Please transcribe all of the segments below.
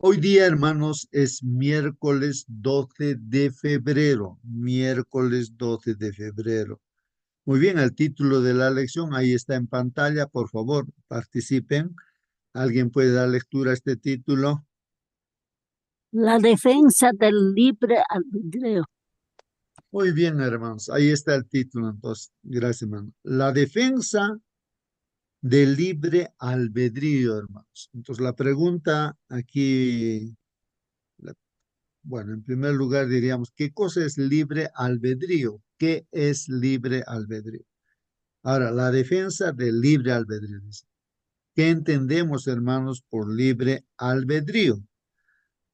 Hoy día, hermanos, es miércoles 12 de febrero, miércoles 12 de febrero. Muy bien, el título de la lección ahí está en pantalla, por favor, participen. ¿Alguien puede dar lectura a este título? La defensa del libre albedrío. Muy bien, hermanos, ahí está el título, entonces, gracias, hermano. La defensa del libre albedrío, hermanos. Entonces, la pregunta aquí, la- bueno, en primer lugar diríamos, ¿qué cosa es libre albedrío? ¿Qué es libre albedrío? Ahora, la defensa del libre albedrío. Dice, ¿qué entendemos, hermanos, por libre albedrío?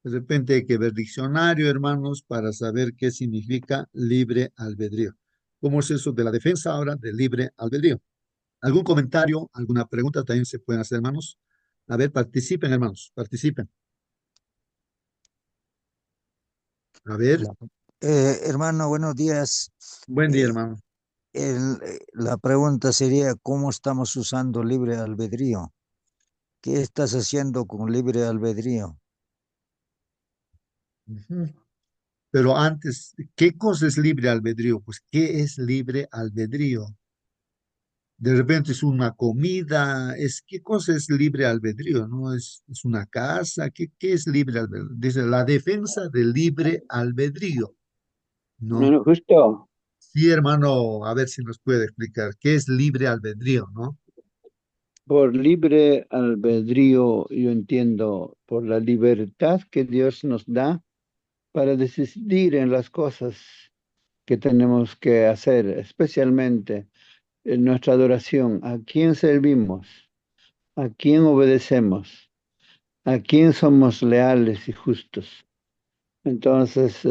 De repente hay que ver diccionario, hermanos, para saber qué significa libre albedrío. ¿Cómo es eso de la defensa ahora del libre albedrío? ¿Algún comentario, alguna pregunta también se pueden hacer, hermanos? A ver, participen, hermanos, participen. A ver, La- Hermano, buenos días. buen día, Eh, hermano. la pregunta sería, ¿cómo estamos usando libre albedrío? ¿Qué estás haciendo con libre albedrío? Ujú. Pero antes, ¿qué cosa es libre albedrío? Pues, ¿qué es libre albedrío? De repente es una comida, ¿qué cosa es libre albedrío? ¿No? Es una casa, ¿qué es libre albedrío? Dice, la defensa del libre albedrío, ¿no? Bueno, justo Sí, hermano, a ver si nos puede explicar, ¿qué es libre albedrío, no? por libre albedrío, yo entiendo por la libertad que Dios nos da para decidir en las cosas que tenemos que hacer, especialmente en nuestra adoración, a quién servimos, a quién obedecemos, a quién somos leales y justos. Entonces,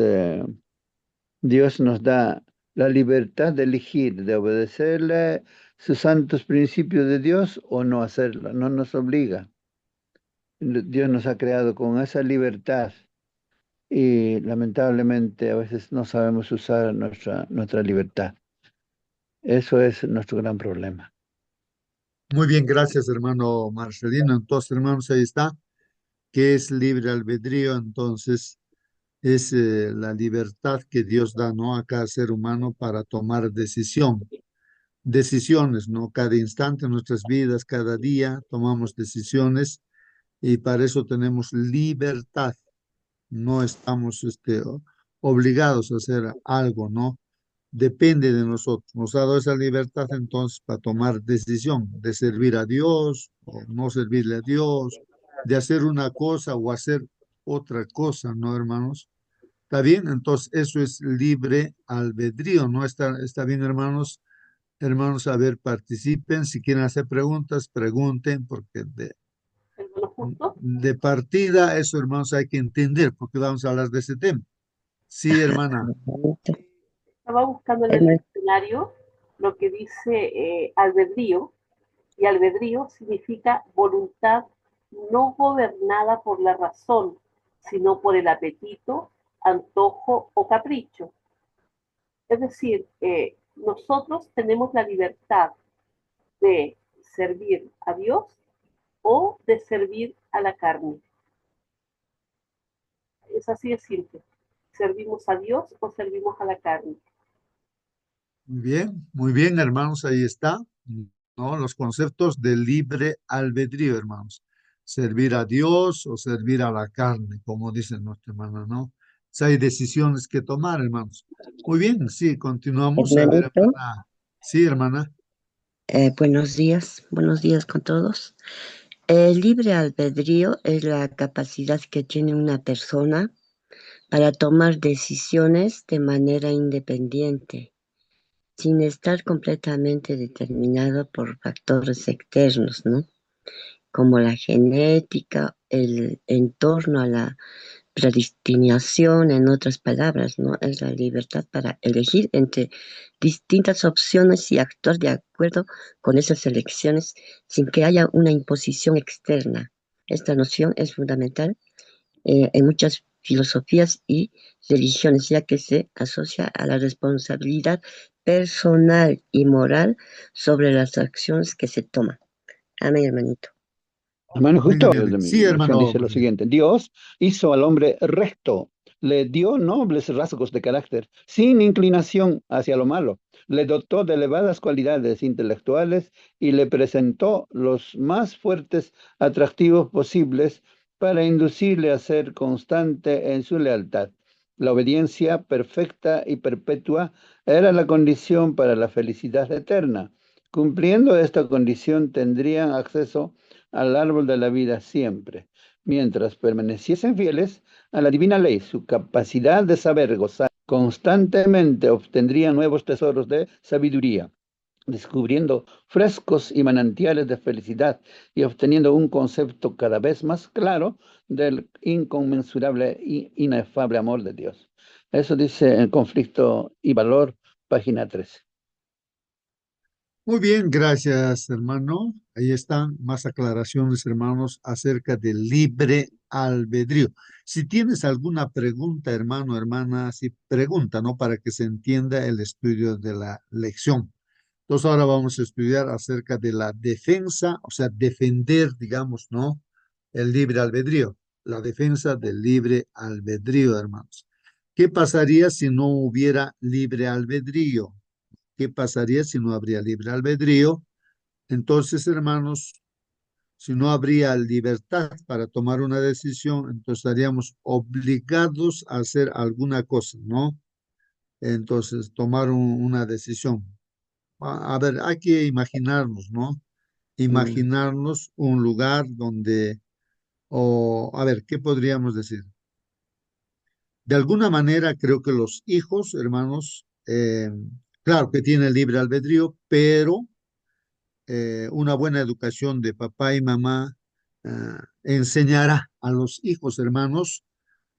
Dios nos da la libertad de elegir, de obedecerle sus santos principios de Dios o no hacerlo, no nos obliga. Dios nos ha creado con esa libertad y lamentablemente a veces no sabemos usar nuestra libertad. Eso es nuestro gran problema. Muy bien, gracias, hermano Marcelino. Entonces, hermanos, ahí está. ¿Qué es libre albedrío? Entonces, es la libertad que Dios da, ¿no? A cada ser humano para tomar decisiones, ¿no? Cada instante de nuestras vidas, cada día tomamos decisiones y para eso tenemos libertad. No estamos obligados a hacer algo, ¿no? Depende de nosotros. Nos ha dado esa libertad entonces para tomar decisión de servir a Dios o no servirle a Dios, de hacer una cosa o hacer otra cosa, ¿no, hermanos? ¿Está bien? Entonces, eso es libre albedrío, ¿no? Está bien, hermanos. Hermanos, a ver, participen. Si quieren hacer preguntas, pregunten, porque Hermano justo, de partida, eso, hermanos, hay que entender, porque vamos a hablar de ese tema. Sí, hermana. Hermanito, estaba buscando en el herma- diccionario lo que dice albedrío, y albedrío significa voluntad no gobernada por la razón, sino por el apetito, antojo o capricho. Es decir, nosotros tenemos la libertad de servir a Dios o de servir a la carne. Es así de simple. ¿Servimos a Dios o servimos a la carne? Muy bien, hermanos, ahí está, ¿no? Los conceptos de libre albedrío, hermanos. Servir a Dios o servir a la carne, como dice nuestra hermana, ¿no? Hay decisiones que tomar, hermanos. Muy bien, sí, continuamos. A ver, hermanito, hermana. Sí, hermana. buenos días con todos. El libre albedrío es la capacidad que tiene una persona para tomar decisiones de manera independiente, sin estar completamente determinado por factores externos, ¿no? Como la genética, el entorno a la predestinación, en otras palabras, ¿no? Es la libertad para elegir entre distintas opciones y actuar de acuerdo con esas elecciones sin que haya una imposición externa. Esta noción es fundamental en muchas filosofías y religiones, ya que se asocia a la responsabilidad personal y moral sobre las acciones que se toman. Amén, hermanito. Hermano, Amén, justo amén, de amén. mi Sí, versión hermano dice lo Manuel. siguiente: Dios hizo al hombre recto, le dio nobles rasgos de carácter, sin inclinación hacia lo malo, le dotó de elevadas cualidades intelectuales y le presentó los más fuertes atractivos posibles para inducirle a ser constante en su lealtad. La obediencia perfecta y perpetua era la condición para la felicidad eterna. Cumpliendo esta condición tendrían acceso al árbol de la vida siempre, mientras permaneciesen fieles a la divina ley. Su capacidad de saber gozar constantemente obtendría nuevos tesoros de sabiduría, descubriendo frescos y manantiales de felicidad y obteniendo un concepto cada vez más claro del inconmensurable e inefable amor de Dios. Eso dice el Conflicto y Valor, página 13. Muy bien, gracias, hermano. Ahí están más aclaraciones, hermanos, acerca del libre albedrío. Si tienes alguna pregunta, hermano, hermana, sí, pregunta, ¿no? Para que se entienda el estudio de la lección. Entonces, ahora vamos a estudiar acerca de la defensa, o sea, defender, digamos, ¿no? El libre albedrío, la defensa del libre albedrío, hermanos. ¿Qué pasaría si no hubiera libre albedrío? ¿Qué pasaría si no habría libre albedrío? Entonces, hermanos, si no habría libertad para tomar una decisión, entonces estaríamos obligados a hacer alguna cosa, ¿no? Entonces, tomar una decisión. A ver, hay que imaginarnos, ¿no? Mm. Imaginarnos un lugar donde, o, a ver, ¿qué podríamos decir? De alguna manera, creo que los hijos, hermanos, claro que tienen libre albedrío, pero una buena educación de papá y mamá enseñará a los hijos hermanos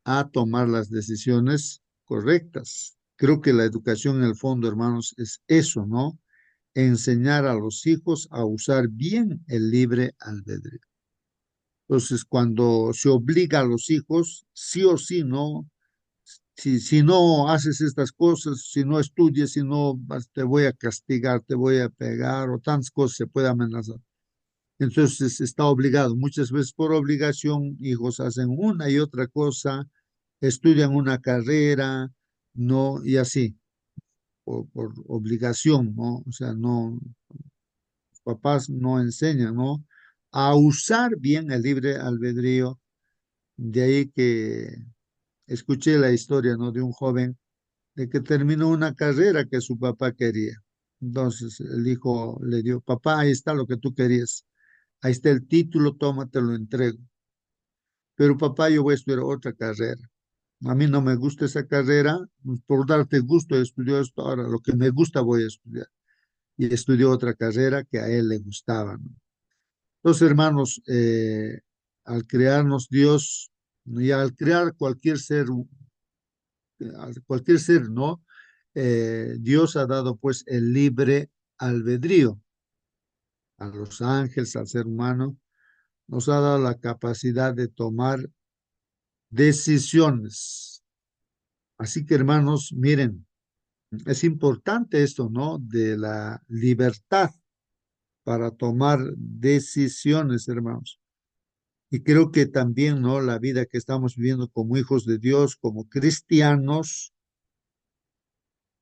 a tomar las decisiones correctas. Creo que la educación en el fondo, hermanos, es eso, ¿no? Enseñar a los hijos a usar bien el libre albedrío. Entonces, cuando se obliga a los hijos, sí o sí, ¿no? Si no haces estas cosas, si no estudias, si no, te voy a castigar, te voy a pegar, o tantas cosas se puede amenazar. Entonces está obligado. Muchas veces por obligación, hijos hacen una y otra cosa, estudian una carrera, no, y así, por obligación, ¿no? O sea, no, los papás no enseñan, ¿no? A usar bien el libre albedrío. De ahí que escuché la historia, ¿no? De un joven de que terminó una carrera que su papá quería. Entonces el hijo le dio, papá, ahí está lo que tú querías. Ahí está el título, tómate, lo entrego. Pero papá, yo voy a estudiar otra carrera. A mí no me gusta esa carrera, pues, por darte gusto estudió esto, ahora lo que me gusta voy a estudiar. Y estudió otra carrera que a él le gustaba, ¿no? Entonces, hermanos, al crearnos Dios y al crear cualquier ser, ¿no? Dios ha dado pues el libre albedrío a los ángeles, al ser humano, nos ha dado la capacidad de tomar decisiones. Así que, hermanos, miren, es importante esto, ¿no? De la libertad para tomar decisiones, hermanos. Y creo que también, ¿no? La vida que estamos viviendo como hijos de Dios, como cristianos,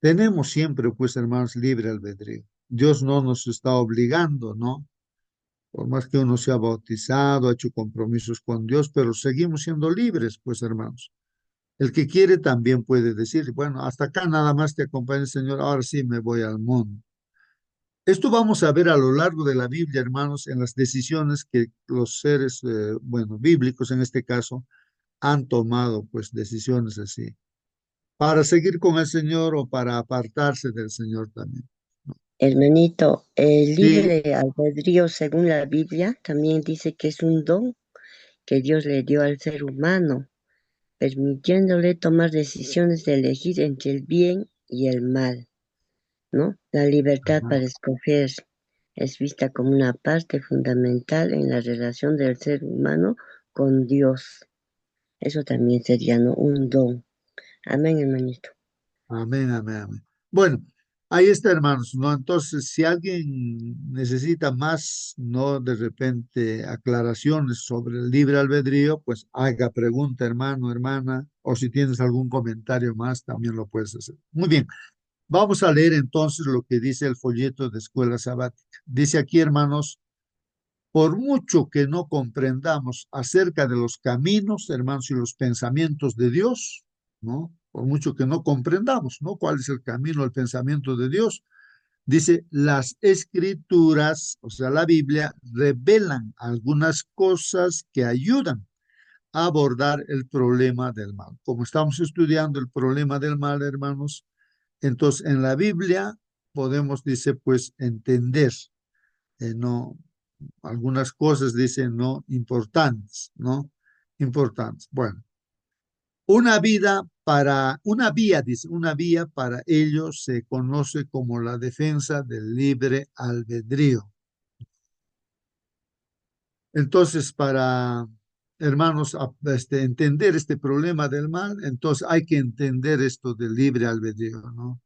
tenemos siempre, pues, hermanos, libre albedrío. Dios no nos está obligando, ¿no? Por más que uno sea bautizado, ha hecho compromisos con Dios, pero seguimos siendo libres, pues, hermanos. El que quiere también puede decir, bueno, hasta acá nada más te acompaña el Señor, ahora sí me voy al mundo. Esto vamos a ver a lo largo de la Biblia, hermanos, en las decisiones que los seres, bueno, bíblicos en este caso, han tomado, pues, decisiones así, para seguir con el Señor o para apartarse del Señor también, ¿no? Hermanito, el Sí, libre albedrío, según la Biblia, también dice que es un don que Dios le dio al ser humano, permitiéndole tomar decisiones de elegir entre el bien y el mal, ¿no? La libertad ajá, para escoger es vista como una parte fundamental en la relación del ser humano con Dios. Eso también sería, ¿no? Un don. Amén, hermanito. amén, amén, amén. Bueno, Ahí está, hermanos, ¿no? Entonces, si alguien necesita más, ¿no? De repente, aclaraciones sobre el libre albedrío, pues haga pregunta, hermano, hermana, o si tienes algún comentario más, también lo puedes hacer. Muy bien, vamos a leer entonces lo que dice el folleto de escuela sabática. Dice aquí, hermanos, por mucho que no comprendamos acerca de los caminos, hermanos, y los pensamientos de Dios, ¿no? Por mucho que no comprendamos, ¿no? ¿Cuál es el camino, el pensamiento de Dios? Dice, las escrituras, o sea, la Biblia, revelan algunas cosas que ayudan a abordar el problema del mal. Como estamos estudiando el problema del mal, hermanos, entonces en la Biblia podemos, dice, pues entender, no, algunas cosas, dice, no importantes, ¿no? Importantes. Bueno, una vía, dice, una vía para ello se conoce como la defensa del libre albedrío. Entonces, para, hermanos, entender este problema del mal, entonces hay que entender esto del libre albedrío, ¿no?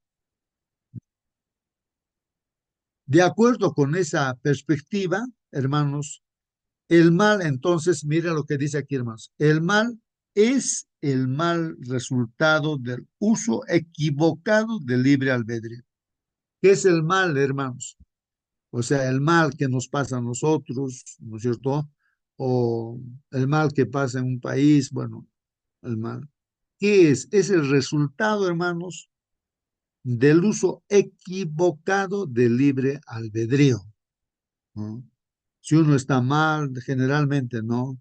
De acuerdo con esa perspectiva, hermanos, el mal, entonces, mira lo que dice aquí, hermanos, el mal es el mal resultado del uso equivocado del libre albedrío. ¿Qué es el mal, hermanos? O sea, el mal que nos pasa a nosotros, ¿no es cierto? O el mal que pasa en un país, bueno, el mal. ¿Qué es? Es el resultado, hermanos, del uso equivocado del libre albedrío, ¿no? Si uno está mal, generalmente no,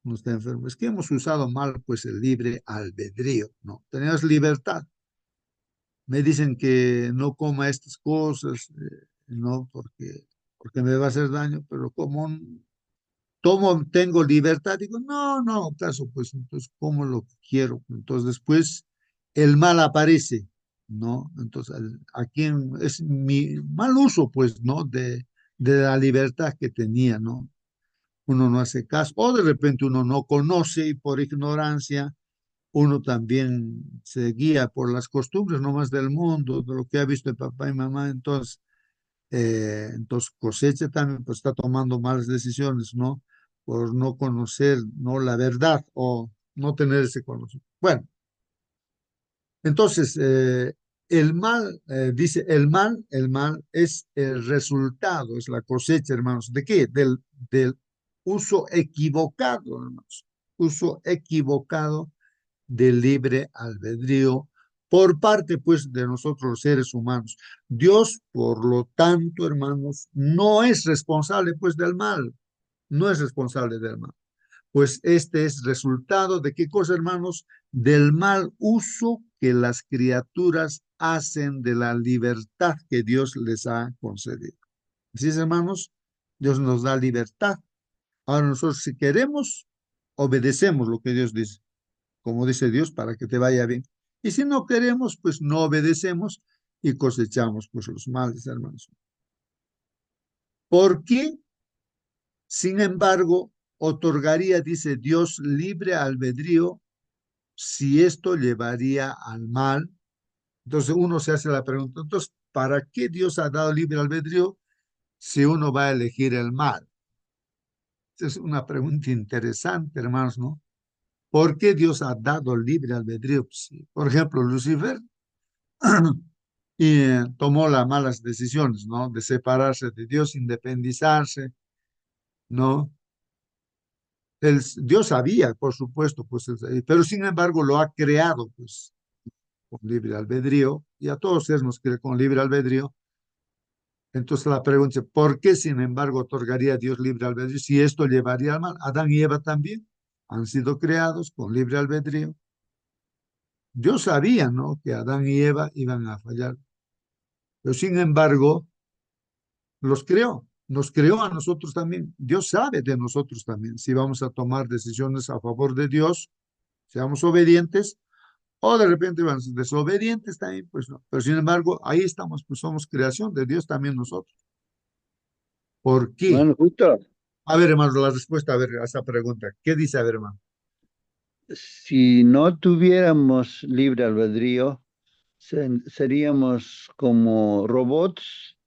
no está enfermo. Es que hemos usado mal, pues, el libre albedrío, ¿no? Tenemos libertad. Me dicen que no coma estas cosas, no, porque me va a hacer daño, pero como tengo libertad, digo, no, no, caso, pues entonces como lo que quiero. Entonces después el mal aparece, ¿no? Entonces aquí es mi mal uso, pues, ¿no? De la libertad que tenía, ¿no? Uno no hace caso, o de repente uno no conoce y por ignorancia uno también se guía por las costumbres nomás del mundo, de lo que ha visto el papá y mamá, entonces cosecha también pues está tomando malas decisiones, ¿no? Por no conocer, ¿no? La verdad o no tener ese conocimiento. Bueno, entonces el mal, dice, el mal es el resultado, es la cosecha, hermanos. ¿De qué? Del uso equivocado, hermanos. Uso equivocado del libre albedrío por parte, pues, de nosotros los seres humanos. Dios, por lo tanto, hermanos, no es responsable, pues, del mal, no es responsable del mal. Pues este es resultado de qué cosa, hermanos, del mal uso que las criaturas hacen de la libertad que Dios les ha concedido. Así es, hermanos, Dios nos da libertad. Ahora nosotros, si queremos, obedecemos lo que Dios dice, como dice Dios, para que te vaya bien. Y si no queremos, pues no obedecemos y cosechamos pues los males, hermanos. ¿Por qué? Sin embargo, otorgaría, dice Dios, libre albedrío si esto llevaría al mal. Entonces uno se hace la pregunta, entonces, ¿para qué Dios ha dado libre albedrío si uno va a elegir el mal? Esa es una pregunta interesante, hermanos, ¿no? ¿Por qué Dios ha dado libre albedrío? Pues, por ejemplo, Lucifer y tomó las malas decisiones, ¿no? De separarse de Dios, independizarse, ¿no? Dios sabía, por supuesto, pues, pero sin embargo lo ha creado, pues, con libre albedrío, y a todos seres nos crea con libre albedrío. Entonces la pregunta es, ¿por qué, sin embargo, otorgaría Dios libre albedrío si esto llevaría al mal? Adán y Eva también han sido creados con libre albedrío. Dios sabía, ¿no? Que Adán y Eva iban a fallar, pero sin embargo, los creó, nos creó a nosotros también. Dios sabe de nosotros también. Si vamos a tomar decisiones a favor de Dios, seamos obedientes, o de repente vamos a ser desobedientes también, pues no. Pero sin embargo, ahí estamos, pues somos creación de Dios también nosotros. ¿Por qué? Bueno, justo, A ver, hermano, la respuesta a ver, a esa pregunta. ¿Qué dice, a ver, hermano? si no tuviéramos libre albedrío, Seríamos como robots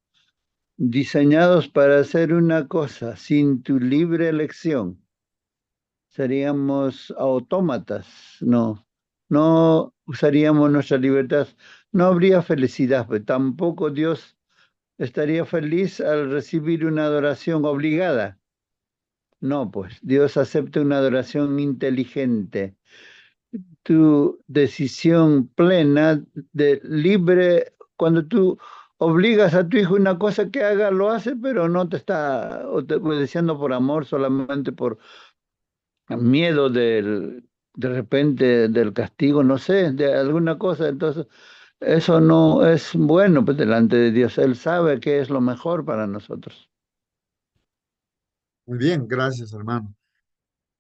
diseñados para hacer una cosa sin tu libre elección. Seríamos autómatas, no usaríamos nuestra libertad. No habría felicidad, pero tampoco Dios estaría feliz al recibir una adoración obligada. No, pues Dios acepta una adoración inteligente. Tu decisión plena de libre, cuando tú obligas a tu hijo una cosa que haga, lo hace, pero no te está obedeciendo por amor, solamente por miedo de repente del castigo, no sé, de alguna cosa. Entonces, eso no es bueno pues, delante de Dios. Él sabe qué es lo mejor para nosotros. Muy bien, gracias, hermano.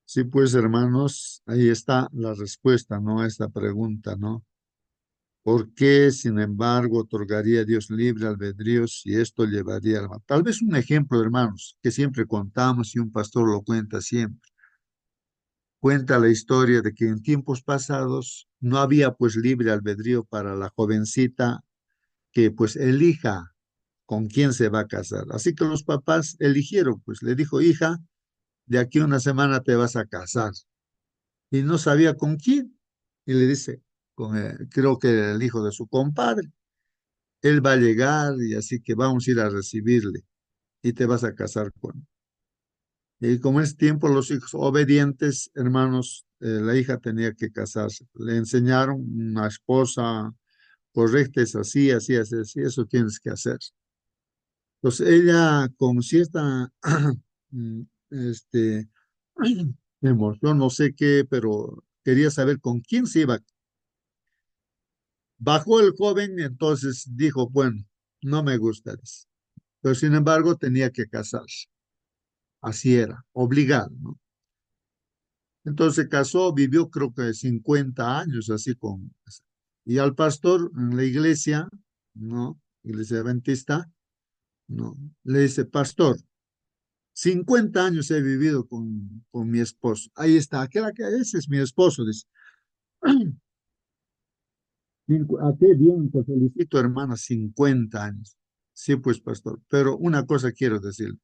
Sí, pues, hermanos, ahí está la respuesta, ¿no? A esta pregunta, ¿no? ¿Por qué, sin embargo, otorgaría Dios libre albedrío si esto llevaría al mal? Tal vez un ejemplo, hermanos, que siempre contamos y un pastor lo cuenta siempre. Cuenta la historia de que en tiempos pasados no había pues libre albedrío para la jovencita que pues elija con quién se va a casar. Así que los papás eligieron, pues le dijo, hija, de aquí a una semana te vas a casar. Y no sabía con quién. Y le dice, creo que el hijo de su compadre. Él va a llegar y así que vamos a ir a recibirle y te vas a casar con él. Y como es tiempo, los hijos obedientes, hermanos, la hija tenía que casarse. Le enseñaron una esposa correcta, es así, así, así, así, eso tienes que hacer. Entonces ella con cierta mm, este, emoción, no sé qué, pero quería saber con quién se iba. Bajó el joven, entonces dijo, bueno, no me gusta, dice. Pero sin embargo tenía que casarse. Así era, obligado, ¿no? Entonces se casó, vivió creo que 50 años así con... Y al pastor en la iglesia, ¿no? Iglesia adventista, ¿no? Le dice, pastor, 50 años he vivido con mi esposo. Ahí está, ese es mi esposo, dice. ¿A qué bien? Te felicito, hermana, 50 años. Sí, pues, pastor. Pero una cosa quiero decir.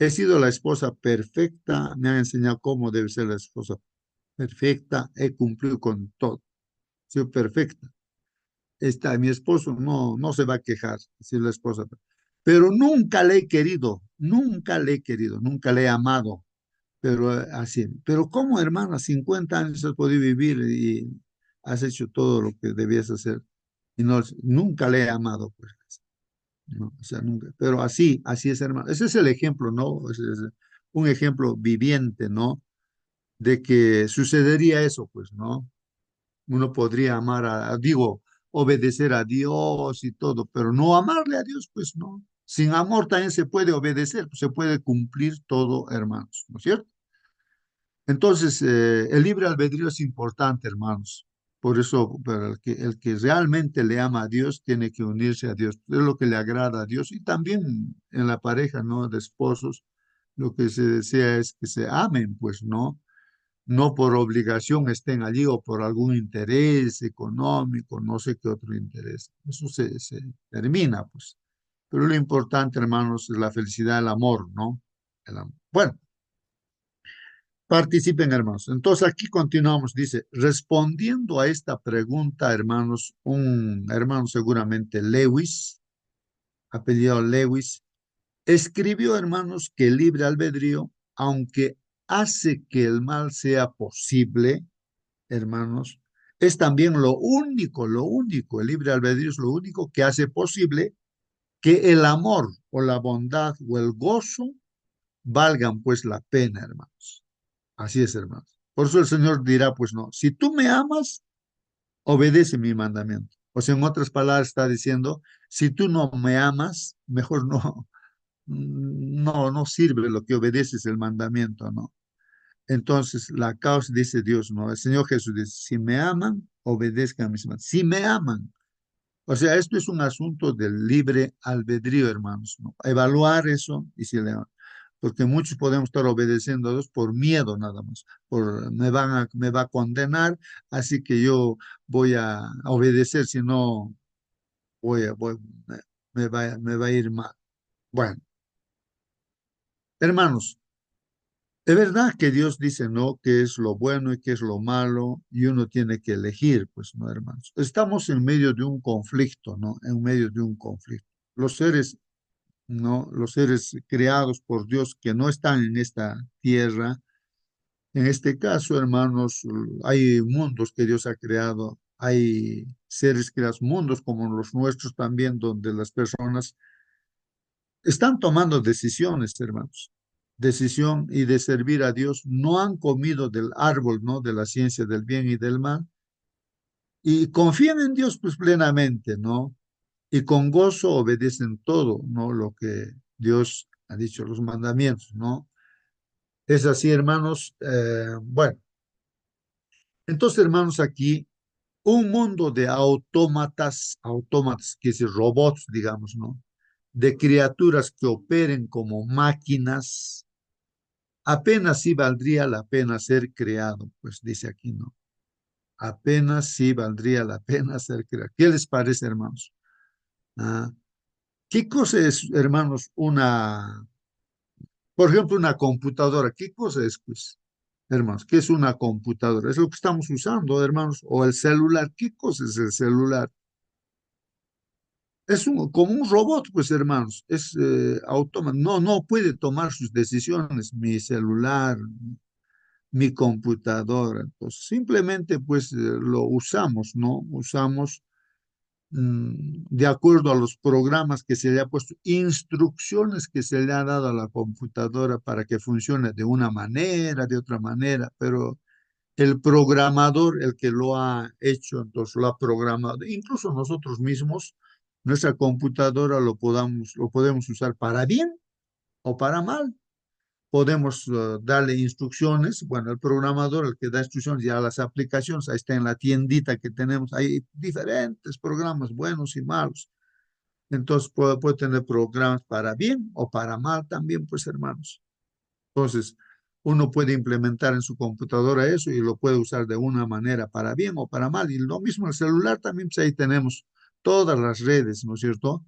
He sido la esposa perfecta, me han enseñado cómo debe ser la esposa perfecta, he cumplido con todo, soy perfecta. Mi esposo no se va a quejar, si la esposa, pero nunca le he querido, nunca le he querido, nunca le he amado, pero así. Pero ¿cómo, hermana? 50 años has podido vivir y has hecho todo lo que debías hacer y no, nunca le he amado, pues. No, o sea, nunca. Pero así es, hermano. Ese es el ejemplo, ¿no? Ese es un ejemplo viviente, ¿no? De que sucedería eso, pues, ¿no? Uno podría amar digo, obedecer a Dios y todo, pero no amarle a Dios, pues no. Sin amor también se puede obedecer, pues, se puede cumplir todo, hermanos, ¿no es cierto? Entonces, el libre albedrío es importante, hermanos. Por eso, para el que realmente le ama a Dios tiene que unirse a Dios. Es lo que le agrada a Dios. Y también en la pareja, ¿no? De esposos, lo que se desea es que se amen, pues, ¿no? No por obligación estén allí o por algún interés económico, no sé qué otro interés. Eso se termina, pues. Pero lo importante, hermanos, es la felicidad, el amor, ¿no? El amor. Bueno. Participen, hermanos. Entonces aquí continuamos. Dice, respondiendo a esta pregunta, hermanos, un hermano seguramente Lewis, apellido Lewis, escribió, hermanos, que el libre albedrío, aunque hace que el mal sea posible, hermanos, es también lo único, el libre albedrío es lo único que hace posible que el amor o la bondad o el gozo valgan pues la pena, hermanos. Así es, hermanos. Por eso el Señor dirá, pues no, si tú me amas, obedece mi mandamiento. O sea, en otras palabras está diciendo, si tú no me amas, mejor no sirve lo que obedeces el mandamiento, ¿no? Entonces, la causa, dice Dios, ¿no? El Señor Jesús dice, si me aman, obedezcan a mis mandamientos. Si me aman. O sea, esto es un asunto del libre albedrío, hermanos, ¿no? Evaluar eso y si le aman. porque muchos podemos estar obedeciendo a Dios por miedo nada más, por me va a condenar, así que yo voy a obedecer, si no voy a, voy- me va a ir mal. Bueno, hermanos, es verdad que Dios dice no, qué es lo bueno y qué es lo malo, y uno tiene que elegir, pues, no, hermanos. Estamos en medio de un conflicto, ¿no? En medio de un conflicto. Los seres, ¿no? Los seres creados por Dios que no están en esta tierra, en este caso, hermanos, hay mundos que Dios ha creado, hay seres creados, mundos como los nuestros también, donde las personas están tomando decisiones, hermanos. Decisión y de servir a Dios. No han comido del árbol, ¿no? De la ciencia del bien y del mal. Y confían en Dios, pues plenamente, ¿no? Y con gozo obedecen todo, ¿no? Lo que Dios ha dicho, los mandamientos, ¿no? Es así, hermanos. Bueno, entonces, hermanos, aquí un mundo de autómatas, que es robots, digamos, ¿no? De criaturas que operen como máquinas, apenas sí valdría la pena ser creado, pues dice aquí, ¿no? Apenas sí valdría la pena ser creado. ¿Qué les parece, hermanos? Ah, ¿qué cosa es, hermanos, por ejemplo, una computadora? ¿Qué cosa es, pues, hermanos? ¿Qué es una computadora? Es lo que estamos usando, hermanos. O el celular. ¿Qué cosa es el celular? Es como un robot, pues, hermanos. Es autómata. No, no puede tomar sus decisiones. Mi celular, mi computadora. Entonces, simplemente pues lo usamos, ¿no? Usamos de acuerdo a los programas que se le ha puesto, instrucciones que se le ha dado a la computadora para que funcione de una manera, de otra manera, pero el programador, el que lo ha hecho, entonces lo ha programado, incluso nosotros mismos, nuestra computadora lo podemos usar para bien o para mal. Podemos darle instrucciones, bueno, el programador, el que da instrucciones ya a las aplicaciones, ahí está en la tiendita que tenemos, hay diferentes programas buenos y malos. Entonces puede tener programas para bien o para mal también, pues hermanos. Entonces, uno puede implementar en su computadora eso y lo puede usar de una manera para bien o para mal. Y lo mismo el celular también, pues ahí tenemos todas las redes, ¿no es cierto?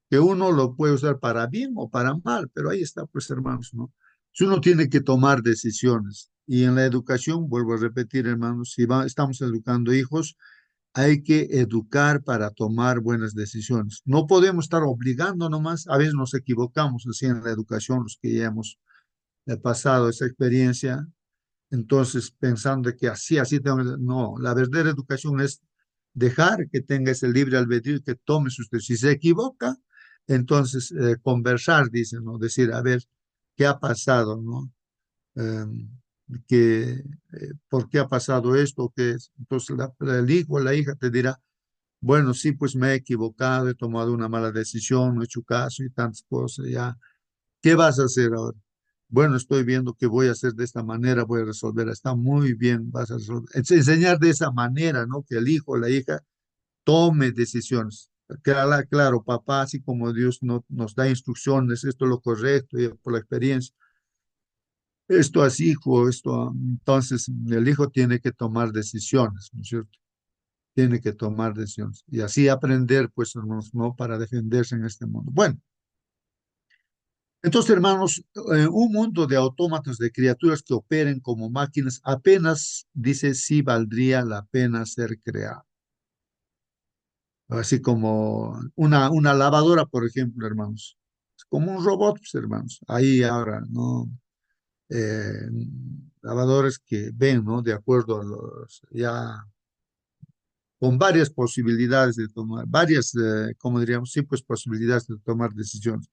Que uno lo puede usar para bien o para mal, pero ahí está, pues hermanos, ¿no? Si uno tiene que tomar decisiones. Y en la educación, vuelvo a repetir, hermanos, si estamos educando hijos, hay que educar para tomar buenas decisiones. No podemos estar obligando nomás, a veces nos equivocamos así en la educación, los que ya hemos pasado esa experiencia, entonces pensando que así tengo no, la verdadera educación es dejar que tenga ese libre albedrío y que tome sus decisiones. Si se equivoca, entonces conversar, dicen, ¿no? Decir, a ver, ¿qué ha pasado, no? Em, ¿Por qué ha pasado esto? ¿Qué es? Entonces el hijo o la hija te dirá, bueno, sí, pues me he equivocado, he tomado una mala decisión, no he hecho caso y tantas cosas, ya. ¿Qué vas a hacer ahora? Bueno, estoy viendo que voy a hacer de esta manera, voy a resolver. Está muy bien, vas a resolver. Enseñar de esa manera, ¿no? Que el hijo o la hija tome decisiones. Claro, claro, papá, así como Dios no, nos da instrucciones, esto es lo correcto, y por la experiencia, esto así, hijo, esto. Entonces, el hijo tiene que tomar decisiones, ¿no es cierto? Tiene que tomar decisiones. Y así aprender, pues, hermanos, ¿no? Para defenderse en este mundo. Bueno. Entonces, hermanos, un mundo de autómatas, de criaturas que operen como máquinas, apenas dice si valdría la pena ser creado. Así como una lavadora, por ejemplo, hermanos. Es como un robot, pues, hermanos. Ahí ahora, ¿no? Eh, lavadores que ven, ¿no? De acuerdo a los, ya, con varias posibilidades de tomar, varias, como diríamos, sí, pues posibilidades de tomar decisiones.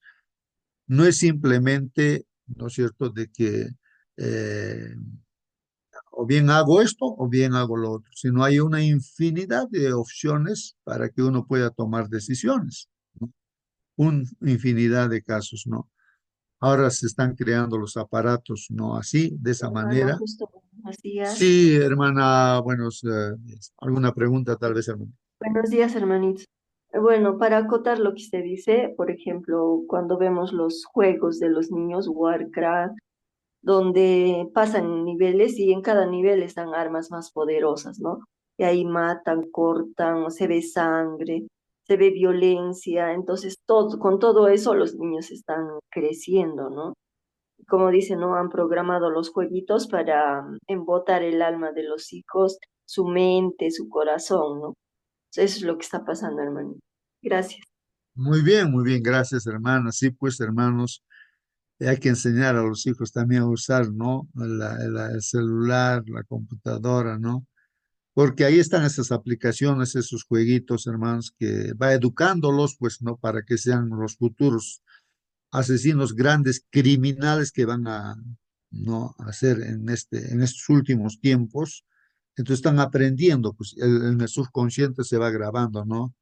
No es simplemente, ¿no es cierto?, de que eh, o bien hago esto o bien hago lo otro, sino hay una infinidad de opciones para que uno pueda tomar decisiones, ¿no? Una infinidad de casos, ¿no? Ahora se están creando los aparatos, ¿no? Así, de esa Hermano, manera. justo, buenos días. Sí, hermana, alguna pregunta tal vez, hermana. Buenos días, hermanito. Bueno, para acotar lo que usted dice, por ejemplo, cuando vemos los juegos de los niños, Warcraft, donde pasan niveles y en cada nivel están armas más poderosas, ¿no? Y ahí matan, cortan, se ve sangre, se ve violencia, entonces todo, con todo eso los niños están creciendo, ¿no? Como dicen, ¿no? Han programado los jueguitos para embotar el alma de los hijos, su mente, su corazón, ¿no? Eso es lo que está pasando, hermano. Gracias. muy bien, gracias, hermana. Sí, pues, hermanos, hay que enseñar a los hijos también a usar, ¿no? El celular, la computadora, ¿no? Porque ahí están esas aplicaciones, esos jueguitos, hermanos, que va educándolos, pues, ¿no? Para que sean los futuros asesinos grandes, criminales que van a, ¿no? hacer en estos últimos tiempos. Entonces están aprendiendo, pues, en el subconsciente se va grabando, ¿no?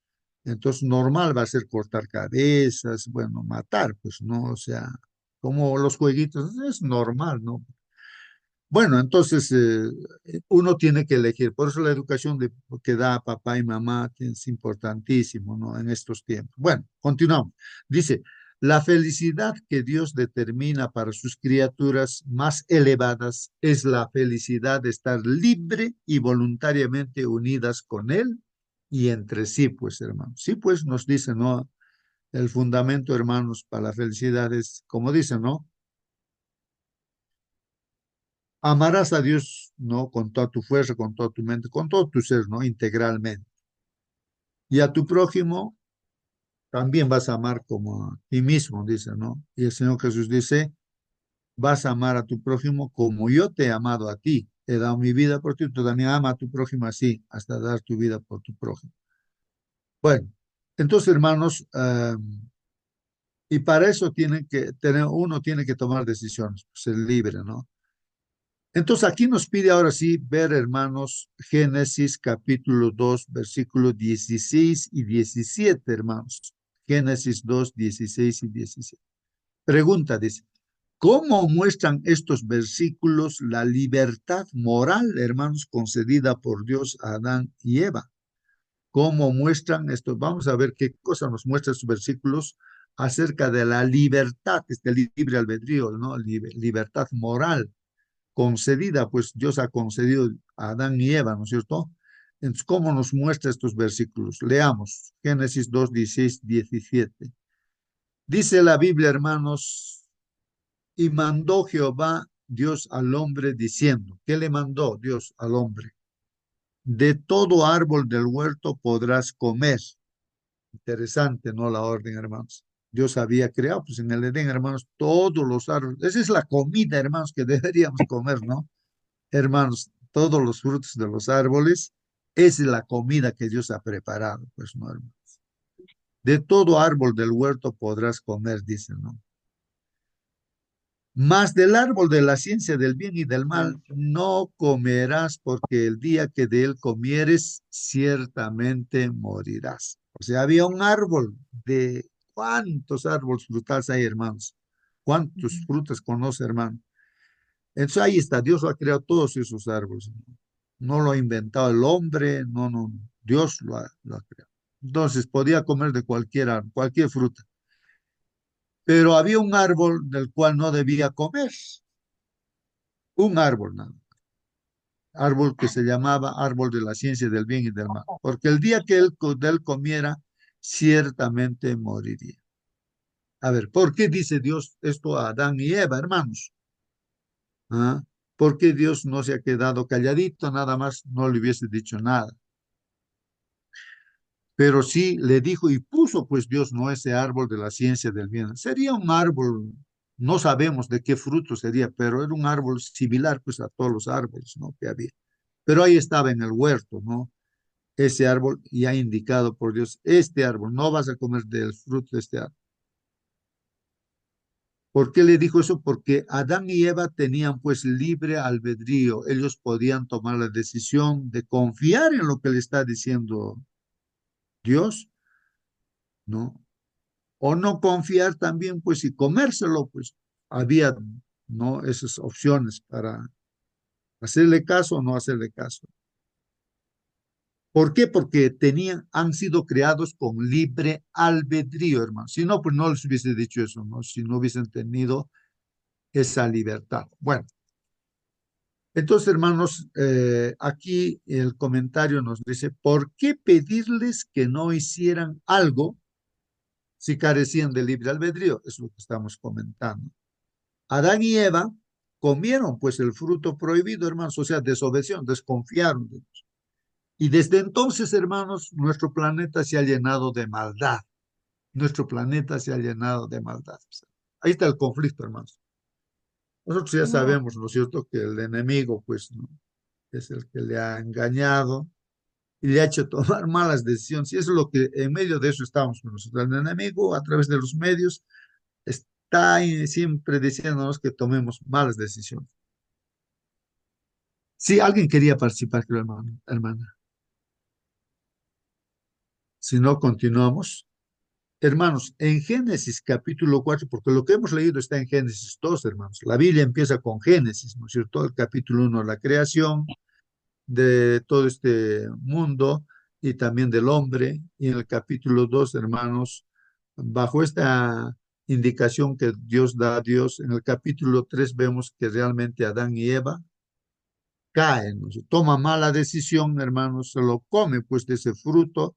Entonces, normal va a ser cortar cabezas, bueno, matar, pues, ¿no? O sea, como los jueguitos, es normal, ¿no? Bueno, entonces uno tiene que elegir. Por eso la educación que da papá y mamá es importantísimo, ¿no? En estos tiempos. Bueno, continuamos. Dice, la felicidad que Dios determina para sus criaturas más elevadas es la felicidad de estar libre y voluntariamente unidas con Él y entre sí, pues, hermanos. Sí, pues nos dice, ¿no? El fundamento, hermanos, para la felicidad es, como dice, ¿no? Amarás a Dios, ¿no? Con toda tu fuerza, con toda tu mente, con todo tu ser, ¿no? Integralmente. Y a tu prójimo también vas a amar como a ti mismo, dice, ¿no? Y el Señor Jesús dice, vas a amar a tu prójimo como yo te he amado a ti. He dado mi vida por ti, tú también ama a tu prójimo así, hasta dar tu vida por tu prójimo. Bueno, entonces, hermanos, y para eso uno tiene que tomar decisiones, ser libre, ¿no? Entonces aquí nos pide ahora sí ver, hermanos, Génesis capítulo 2, versículos 16 y 17, hermanos. Génesis 2, 16 y 17. Pregunta, dice, ¿cómo muestran estos versículos la libertad moral, hermanos, concedida por Dios a Adán y Eva? ¿Cómo muestran esto? Vamos a ver qué cosa nos muestran estos versículos acerca de la libertad, este libre albedrío, ¿no? Libertad moral concedida, pues Dios ha concedido a Adán y Eva, ¿no es cierto? Entonces, ¿cómo nos muestra estos versículos? Leamos, Génesis 2, 16, 17. Dice la Biblia, hermanos, y mandó Jehová Dios al hombre diciendo, ¿qué le mandó Dios al hombre? De todo árbol del huerto podrás comer. Interesante, ¿no? La orden, hermanos. Dios había creado, pues en el Edén, hermanos, todos los árboles. Esa es la comida, hermanos, que deberíamos comer, ¿no? Hermanos, todos los frutos de los árboles es la comida que Dios ha preparado, pues no, hermanos. De todo árbol del huerto podrás comer, dice, ¿no? Mas del árbol de la ciencia del bien y del mal no comerás, porque el día que de él comieres, ciertamente morirás. O sea, había un árbol de cuántos árboles frutales hay, hermanos. ¿Cuántos frutos conoce, hermano? Entonces ahí está, Dios lo ha creado todos esos árboles. No lo ha inventado el hombre, no, no, Dios lo ha creado. Entonces podía comer de cualquier árbol, cualquier fruta. Pero había un árbol del cual no debía comer. Un árbol nada. Árbol que se llamaba árbol de la ciencia del bien y del mal. Porque el día que de él comiera, ciertamente moriría. A ver, ¿por qué dice Dios esto a Adán y Eva, hermanos? ¿Ah? ¿Por qué Dios no se ha quedado calladito, nada más no le hubiese dicho nada? Pero sí le dijo y puso pues Dios no ese árbol de la ciencia del bien. Sería un árbol, no sabemos de qué fruto sería, pero era un árbol similar pues a todos los árboles, ¿no? Que había. Pero ahí estaba en el huerto, ¿no? Ese árbol y ha indicado por Dios, este árbol, no vas a comer del fruto de este árbol. ¿Por qué le dijo eso? Porque Adán y Eva tenían pues libre albedrío. Ellos podían tomar la decisión de confiar en lo que le está diciendo Dios, ¿no? O no confiar también, pues, y comérselo, pues, había, ¿no? Esas opciones para hacerle caso o no hacerle caso. ¿Por qué? Porque han sido creados con libre albedrío, hermano. Si no, pues no les hubiese dicho eso, ¿no? Si no hubiesen tenido esa libertad. Bueno, entonces, hermanos, aquí el comentario nos dice, ¿por qué pedirles que no hicieran algo si carecían de libre albedrío? Es lo que estamos comentando. Adán y Eva comieron pues el fruto prohibido, hermanos, o sea, desobedecieron, desconfiaron de Dios. Y desde entonces, hermanos, nuestro planeta se ha llenado de maldad. Nuestro planeta se ha llenado de maldad. Ahí está el conflicto, hermanos. Nosotros ya No, sabemos, ¿no es cierto?, que el enemigo, pues, ¿no?, es el que le ha engañado y le ha hecho tomar malas decisiones. Y eso es lo que, en medio de eso estamos nosotros. El enemigo, a través de los medios, está ahí siempre diciéndonos que tomemos malas decisiones. Sí, alguien quería participar, creo, hermano, hermana. Si no, continuamos. Hermanos, en Génesis capítulo 4, porque lo que hemos leído está en Génesis 2, hermanos. La Biblia empieza con Génesis, ¿no es cierto? El capítulo 1, la creación de todo este mundo y también del hombre. Y en el capítulo 2, hermanos, bajo esta indicación que Dios da a Dios, en el capítulo 3 vemos que realmente Adán y Eva caen, ¿no? Toma mala decisión, hermanos, se lo come pues de ese fruto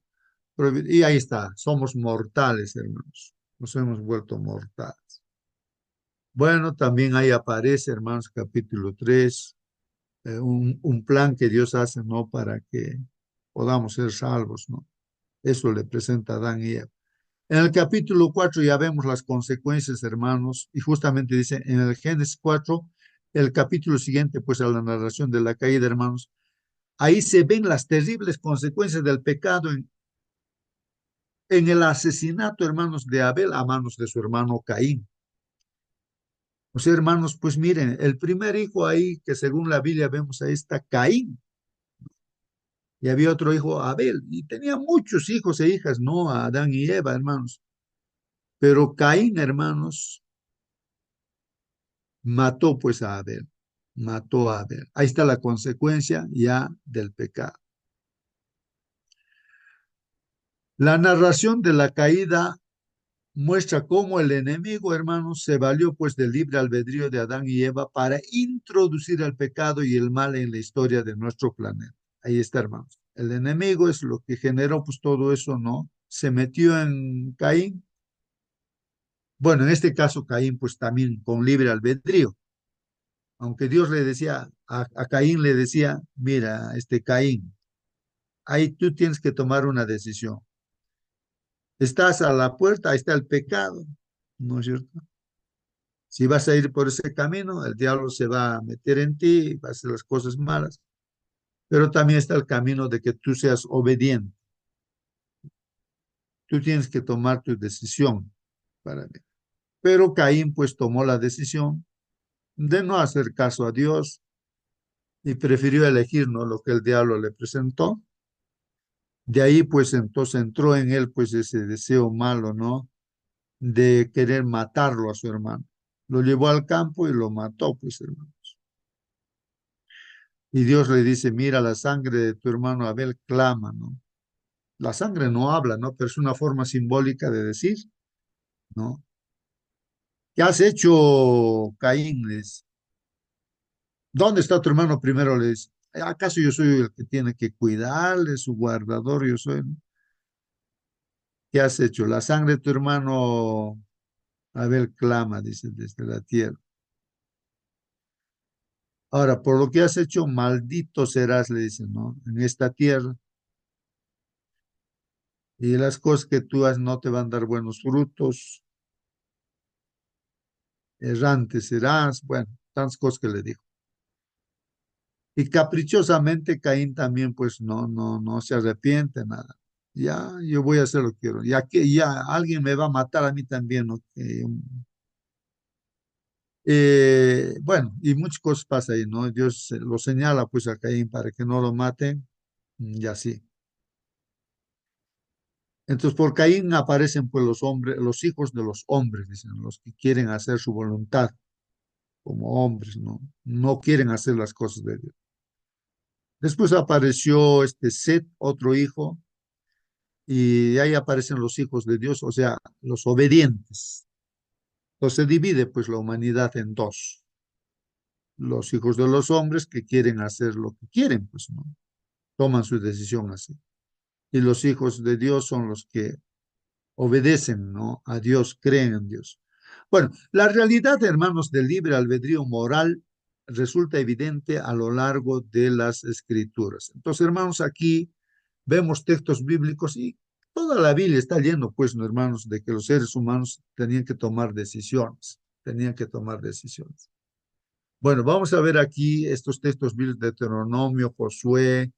y ahí está, somos mortales, hermanos, nos hemos vuelto mortales. Bueno, también ahí aparece, hermanos, capítulo 3, un plan que Dios hace, ¿no? Para que podamos ser salvos, ¿no? Eso le presenta a Adán y Eva. En el capítulo 4 ya vemos las consecuencias, hermanos, y justamente dice en el Génesis 4, el capítulo siguiente, pues a la narración de la caída, hermanos, ahí se ven las terribles consecuencias del pecado en el asesinato, hermanos, de Abel a manos de su hermano Caín. O sea, hermanos, pues miren, el primer hijo ahí, que según la Biblia vemos, ahí está Caín, y había otro hijo, Abel, y tenía muchos hijos e hijas, ¿no? A Adán y Eva, hermanos. Pero Caín, hermanos, mató pues a Abel, mató a Abel. Ahí está la consecuencia ya del pecado. La narración de la caída muestra cómo el enemigo, hermanos, se valió pues del libre albedrío de Adán y Eva para introducir el pecado y el mal en la historia de nuestro planeta. Ahí está, hermanos. El enemigo es lo que generó pues todo eso, ¿no? Se metió en Caín. Bueno, en este caso Caín pues también con libre albedrío. Aunque Dios le decía, a Caín le decía, mira, Caín, ahí tú tienes que tomar una decisión. Estás a la puerta, ahí está el pecado, ¿no es cierto? Si vas a ir por ese camino, el diablo se va a meter en ti, va a hacer las cosas malas, pero también está el camino de que tú seas obediente. Tú tienes que tomar tu decisión para mí. Pero Caín pues tomó la decisión de no hacer caso a Dios y prefirió elegir, ¿no?, lo que el diablo le presentó. De ahí pues entonces entró en él pues ese deseo malo, ¿no?, de querer matarlo a su hermano. Lo llevó al campo y lo mató, pues, hermanos. Y Dios le dice, mira, la sangre de tu hermano Abel clama, ¿no? La sangre no habla, ¿no? Pero es una forma simbólica de decir, ¿no? ¿Qué has hecho, Caín? Le dice. ¿Dónde está tu hermano primero? Le dice. ¿Acaso yo soy el que tiene que cuidarle, su guardador? Yo soy, ¿no? ¿Qué has hecho? La sangre de tu hermano Abel clama, dice, desde la tierra. Ahora, por lo que has hecho, maldito serás, le dice, ¿no?, en esta tierra. Y las cosas que tú haces no te van a dar buenos frutos, errante serás, bueno, tantas cosas que le dijo. Y caprichosamente Caín también, pues no se arrepiente, nada. Ya, yo voy a hacer lo que quiero. Ya que ya alguien me va a matar a mí también, ¿no? Bueno, y muchas cosas pasan ahí, ¿no? Dios lo señala pues a Caín para que no lo maten, y así. Entonces por Caín aparecen pues los hombres, los hijos de los hombres, dicen, los que quieren hacer su voluntad como hombres, ¿no? No quieren hacer las cosas de Dios. Después apareció este Set, otro hijo, y ahí aparecen los hijos de Dios, o sea, los obedientes. Entonces se divide pues la humanidad en dos. Los hijos de los hombres que quieren hacer lo que quieren, pues, ¿no? Toman su decisión así. Y los hijos de Dios son los que obedecen, ¿no? A Dios, creen en Dios. Bueno, la realidad, hermanos, del libre albedrío moral resulta evidente a lo largo de las escrituras. Entonces, hermanos, aquí vemos textos bíblicos y toda la Biblia está lleno, pues, ¿no, hermanos, de que los seres humanos tenían que tomar decisiones. Bueno, vamos a ver aquí estos textos bíblicos de Deuteronomio, Josué,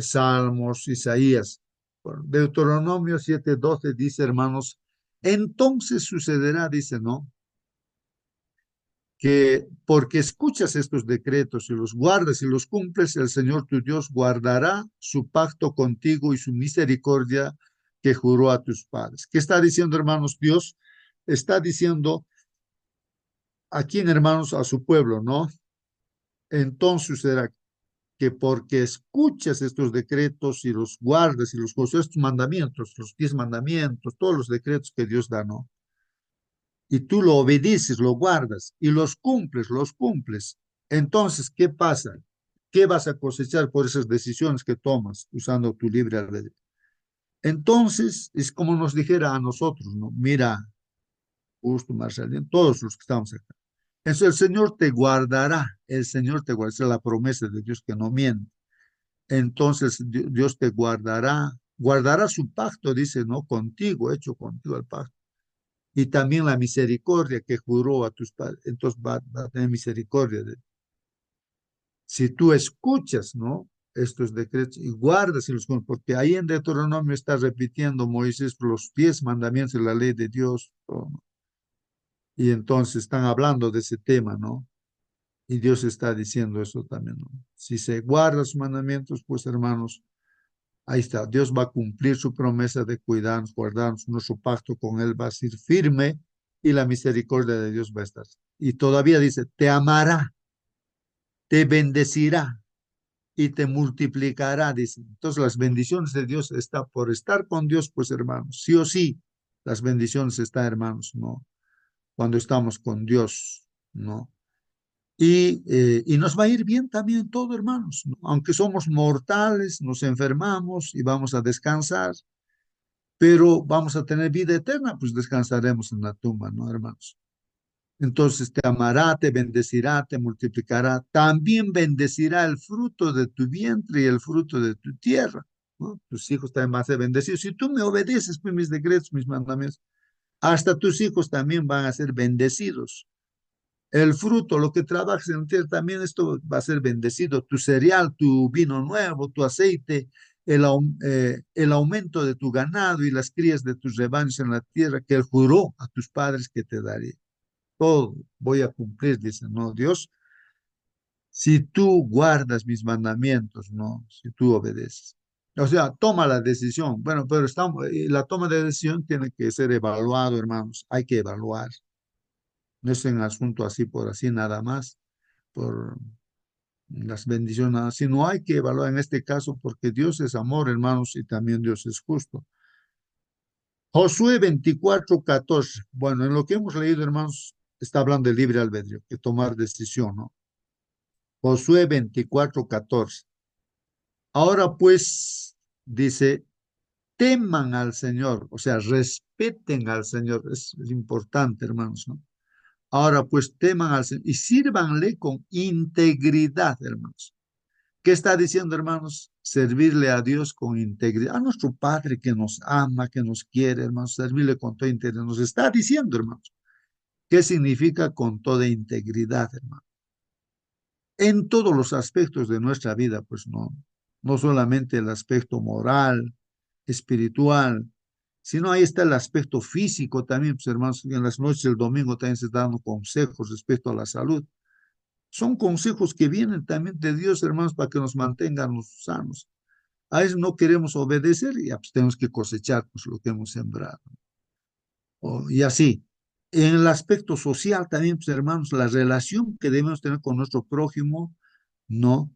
Salmos, Isaías. Bueno, Deuteronomio 7:12 dice, hermanos, entonces sucederá, dice, ¿no? Que porque escuchas estos decretos y los guardas y los cumples, el Señor tu Dios guardará su pacto contigo y su misericordia que juró a tus padres. ¿Qué está diciendo, hermanos? Dios está diciendo aquí, hermanos, a su pueblo, ¿no? Entonces será que porque escuchas estos decretos y los guardas y los estos mandamientos, los 10 mandamientos, todos los decretos que Dios da, ¿no? Y tú lo obedeces, lo guardas y los cumples. Entonces, ¿qué pasa? ¿Qué vas a cosechar por esas decisiones que tomas usando tu libre albedrío? Entonces, es como nos dijera a nosotros, ¿no? Mira, Justo, Marcelino, todos los que estamos acá. Eso el Señor te guardará, el Señor te guardará, esa es la promesa de Dios que no miente. Entonces Dios te guardará, guardará su pacto, dice, ¿no? Contigo, hecho contigo el pacto. Y también la misericordia que juró a tus padres. Entonces va a tener misericordia de si tú escuchas, ¿no? Estos decretos y guardas y los cumples, porque ahí en Deuteronomio está repitiendo Moisés los 10 mandamientos de la ley de Dios, ¿no? Y entonces están hablando de ese tema, ¿no? Y Dios está diciendo eso también, ¿no? Si se guarda sus mandamientos, pues hermanos, ahí está, Dios va a cumplir su promesa de cuidarnos, guardarnos, nuestro pacto con Él va a ser firme y la misericordia de Dios va a estar. Y todavía dice, te amará, te bendecirá y te multiplicará, dice. Entonces las bendiciones de Dios está por estar con Dios, pues hermanos, sí o sí, las bendiciones están, hermanos, ¿no? Cuando estamos con Dios, ¿no? Y nos va a ir bien también todo, hermanos, ¿no? Aunque somos mortales, nos enfermamos y vamos a descansar, pero vamos a tener vida eterna, pues descansaremos en la tumba, ¿no, hermanos? Entonces te amará, te bendecirá, te multiplicará, también bendecirá el fruto de tu vientre y el fruto de tu tierra, ¿no? Tus hijos también van a ser bendecidos. Si tú me obedeces, pues, mis decretos, mis mandamientos, hasta tus hijos también van a ser bendecidos. El fruto, lo que trabajes en la tierra, también esto va a ser bendecido. Tu cereal, tu vino nuevo, tu aceite, el aumento de tu ganado y las crías de tus rebaños en la tierra que Él juró a tus padres que te daría. Todo voy a cumplir, dice, no, Dios, si tú guardas mis mandamientos, no, si tú obedeces. O sea, toma la decisión. Bueno, pero la toma de decisión tiene que ser evaluado, hermanos. Hay que evaluar. No es un asunto así por así nada más, por las bendiciones, nada, sino hay que evaluar en este caso porque Dios es amor, hermanos, y también Dios es justo. Josué 24:14. Bueno, en lo que hemos leído, hermanos, está hablando de libre albedrío, que tomar decisión, ¿no? Josué 24:14. Ahora pues, dice, teman al Señor, o sea, respeten al Señor. Es importante, hermanos, ¿no? Ahora pues teman al Señor y sírvanle con integridad, hermanos. ¿Qué está diciendo, hermanos? Servirle a Dios con integridad. A nuestro Padre que nos ama, que nos quiere, hermanos, servirle con toda integridad. Nos está diciendo, hermanos, ¿qué significa con toda integridad, hermanos? En todos los aspectos de nuestra vida, pues no solamente el aspecto moral, espiritual, sino ahí está el aspecto físico también, pues hermanos, en las noches del domingo también se están dando consejos respecto a la salud. Son consejos que vienen también de Dios, hermanos, para que nos mantengan sanos. A eso no queremos obedecer y pues tenemos que cosechar pues, lo que hemos sembrado. Y así. En el aspecto social también, pues, hermanos, la relación que debemos tener con nuestro prójimo, ¿no?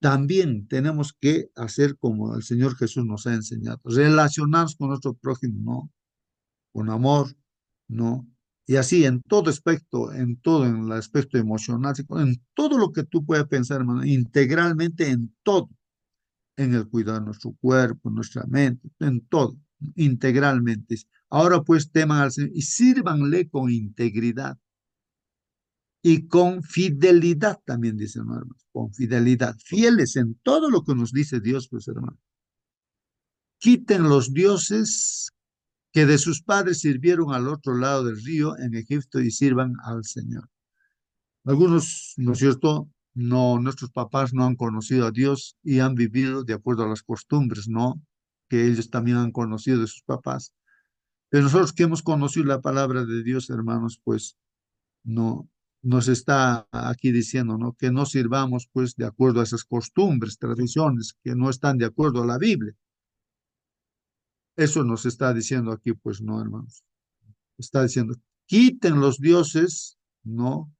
también tenemos que hacer como el Señor Jesús nos ha enseñado, relacionarnos con nuestro prójimo, ¿no? Con amor, ¿no? Y así en todo aspecto, en todo, en el aspecto emocional, en todo lo que tú puedas pensar, hermano, integralmente en todo, en el cuidado de nuestro cuerpo, nuestra mente, en todo, integralmente. Ahora pues teman al Señor y sírvanle con integridad y con fidelidad, también dicen, hermanos, con fidelidad, fieles en todo lo que nos dice Dios, pues hermano. Quiten los dioses que de sus padres sirvieron al otro lado del río en Egipto y sirvan al Señor. Algunos, ¿no es cierto? No, nuestros papás no han conocido a Dios y han vivido de acuerdo a las costumbres, ¿no? Que ellos también han conocido de sus papás. Pero nosotros que hemos conocido la palabra de Dios, hermanos, pues no nos está aquí diciendo, ¿no? Que no sirvamos, pues, de acuerdo a esas costumbres, tradiciones que no están de acuerdo a la Biblia. Eso nos está diciendo aquí, pues, no, hermanos. Está diciendo, quiten los dioses, ¿no?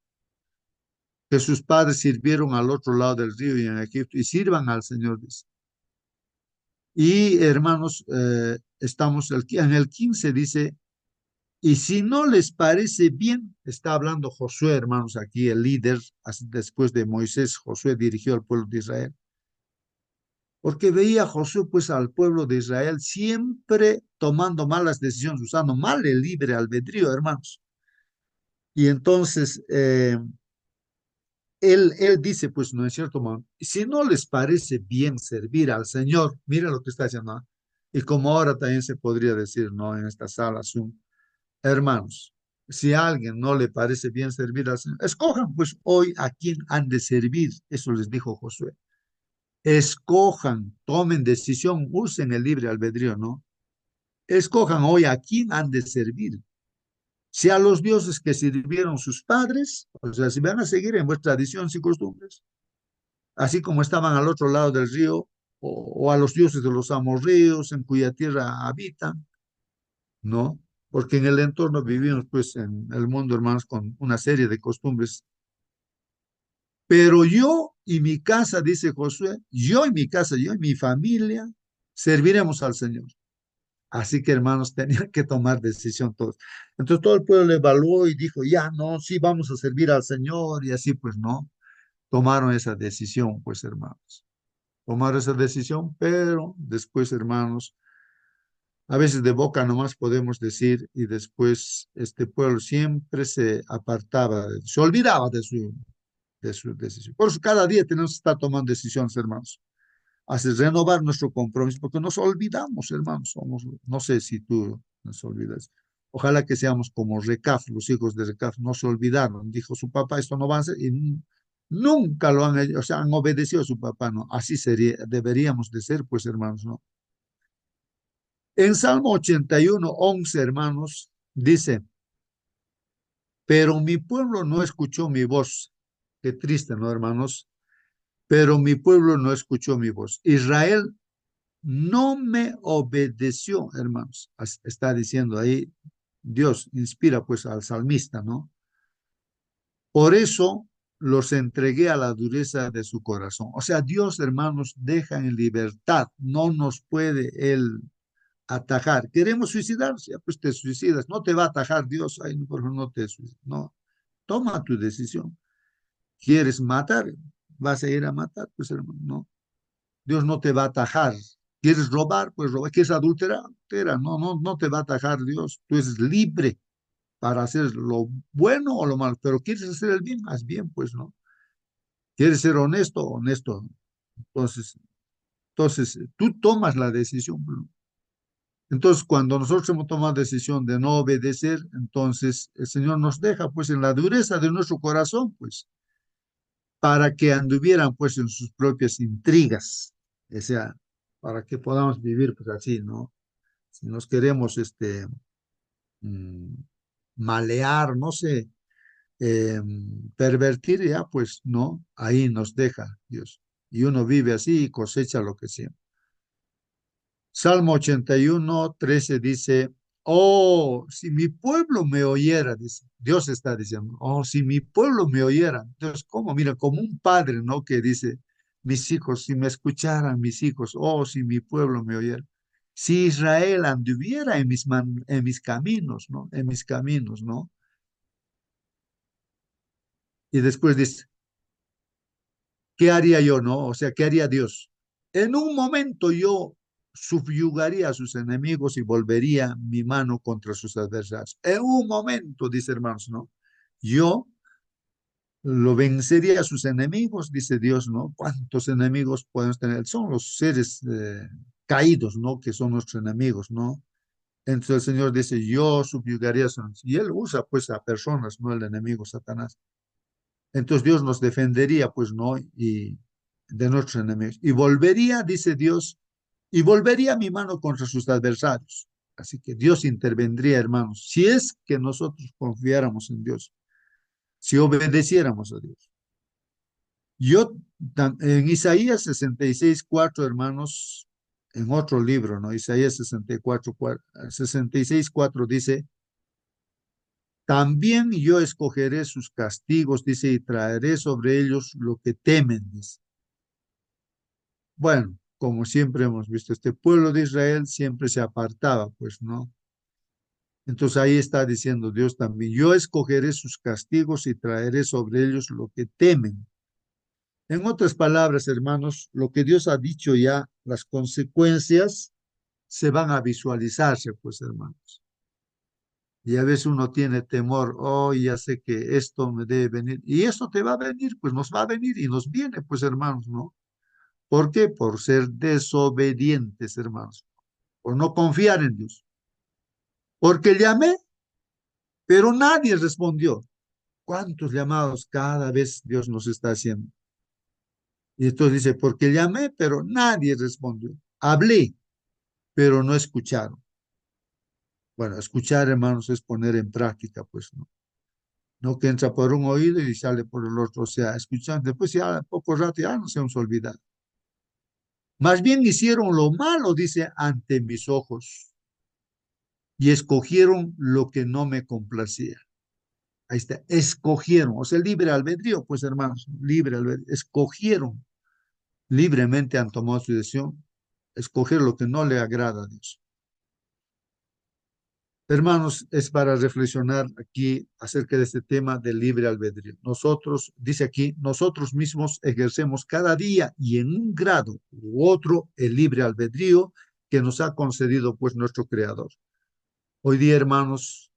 Que sus padres sirvieron al otro lado del río y en Egipto y sirvan al Señor, dice. Y hermanos, estamos en el 15, dice, y si no les parece bien, está hablando Josué, hermanos, aquí el líder, después de Moisés, Josué dirigió al pueblo de Israel, porque veía Josué pues al pueblo de Israel siempre tomando malas decisiones, usando mal el libre albedrío, hermanos. Y entonces, él dice, pues, ¿no es cierto, man? Si no les parece bien servir al Señor, mira lo que está diciendo, ¿no? Y como ahora también se podría decir, ¿no? En esta sala Zoom, hermanos, si a alguien no le parece bien servir al Señor, escojan pues hoy a quién han de servir. Eso les dijo Josué. Escojan, tomen decisión, usen el libre albedrío, ¿no? Escojan hoy a quién han de servir. Si a los dioses que sirvieron sus padres, o sea, si van a seguir en vuestras tradiciones y costumbres, así como estaban al otro lado del río, o a los dioses de los amorreos en cuya tierra habitan, ¿no? Porque en el entorno vivimos, pues, en el mundo, hermanos, con una serie de costumbres. Pero yo y mi casa, dice Josué, yo y mi casa, yo y mi familia, serviremos al Señor. Así que, hermanos, tenían que tomar decisión todos. Entonces todo el pueblo evaluó y dijo, ya, no, sí, vamos a servir al Señor, y así, pues, no, tomaron esa decisión, pues, hermanos. Tomaron esa decisión, pero después, hermanos, a veces de boca nomás podemos decir y después este pueblo siempre se apartaba, se olvidaba de su decisión. Por eso cada día tenemos que estar tomando decisiones, hermanos. Hace renovar nuestro compromiso porque nos olvidamos, hermanos. Somos, no sé si tú nos olvidas. Ojalá que seamos como Recaf, los hijos de Recaf, no se olvidaron. Dijo su papá, esto no va a hacer y nunca lo han hecho, o sea, han obedecido a su papá, ¿no? Así sería, deberíamos de ser, pues, hermanos, ¿no? En Salmo 81, 11, hermanos, dice, pero mi pueblo no escuchó mi voz. Qué triste, ¿no, hermanos? Pero mi pueblo no escuchó mi voz. Israel no me obedeció, hermanos. Está diciendo ahí, Dios inspira pues al salmista, ¿no? Por eso los entregué a la dureza de su corazón. O sea, Dios, hermanos, deja en libertad. No nos puede Él atajar. Queremos suicidarse, ya pues te suicidas. No te va a atajar Dios. Ay, no, por favor, no te suicidas. No, toma tu decisión. ¿Quieres matar? Vas a ir a matar, pues hermano, no. Dios no te va a atajar. ¿Quieres robar? Pues robar. ¿Quieres adulterar? Adultera. No, no, no te va a atajar Dios. Tú eres libre para hacer lo bueno o lo malo. Pero ¿quieres hacer el bien? Haz bien, pues, ¿no? ¿Quieres ser honesto? Honesto. Entonces, tú tomas la decisión, ¿no? Entonces, cuando nosotros hemos tomado decisión de no obedecer, entonces el Señor nos deja, pues, en la dureza de nuestro corazón, pues, para que anduvieran, pues, en sus propias intrigas, o sea, para que podamos vivir, pues, así, ¿no? Si nos queremos, mm, malear, no sé, pervertir, ya, pues, no, ahí nos deja Dios. Y uno vive así y cosecha lo que siembra. Salmo 81, 13 dice, oh, si mi pueblo me oyera, dice, Dios está diciendo, oh, si mi pueblo me oyera. Entonces, ¿cómo? Mira, como un padre, ¿no? Que dice, mis hijos, si me escucharan mis hijos, oh, si mi pueblo me oyera, si Israel anduviera en mis caminos, ¿no? En mis caminos, ¿no? Y después dice, ¿qué haría yo, no? O sea, ¿qué haría Dios? En un momento yo subyugaría a sus enemigos y volvería mi mano contra sus adversarios. En un momento, dice hermanos, ¿no? Yo lo vencería a sus enemigos, dice Dios, ¿no? ¿Cuántos enemigos podemos tener? Son los seres caídos, ¿no? Que son nuestros enemigos, ¿no? Entonces el Señor dice, yo subyugaría a sus... Y Él usa pues a personas, no el enemigo Satanás. Entonces Dios nos defendería, pues, ¿no? Y de nuestros enemigos. Y volvería, dice Dios, y volvería mi mano contra sus adversarios. Así que Dios intervendría, hermanos, si es que nosotros confiáramos en Dios, si obedeciéramos a Dios. Yo, en Isaías 66:4, hermanos, en otro libro, ¿no? Isaías 66:4 dice, también yo escogeré sus castigos, dice, y traeré sobre ellos lo que temen, dice. Bueno, como siempre hemos visto, este pueblo de Israel siempre se apartaba, pues, ¿no? Entonces ahí está diciendo Dios también, yo escogeré sus castigos y traeré sobre ellos lo que temen. En otras palabras, hermanos, lo que Dios ha dicho ya, las consecuencias se van a visualizarse, pues, hermanos. Y a veces uno tiene temor, oh, ya sé que esto me debe venir. Y esto te va a venir, pues nos va a venir y nos viene, pues, hermanos, ¿no? ¿Por qué? Por ser desobedientes, hermanos, por no confiar en Dios. Porque llamé, pero nadie respondió. ¿Cuántos llamados cada vez Dios nos está haciendo? Y entonces dice, porque llamé, pero nadie respondió. Hablé, pero no escucharon. Bueno, escuchar, hermanos, es poner en práctica, pues, ¿no? No que entra por un oído y sale por el otro, o sea, escuchar, después ya poco rato ya no se nos olvida. Más bien hicieron lo malo, dice, ante mis ojos, y escogieron lo que no me complacía. Ahí está, escogieron, o sea, libre albedrío, pues hermanos, libre albedrío, escogieron, libremente han tomado su decisión, escoger lo que no le agrada a Dios. Hermanos, es para reflexionar aquí acerca de este tema del libre albedrío. Nosotros, dice aquí, nosotros mismos ejercemos cada día y en un grado u otro el libre albedrío que nos ha concedido pues nuestro Creador. Hoy día, hermanos,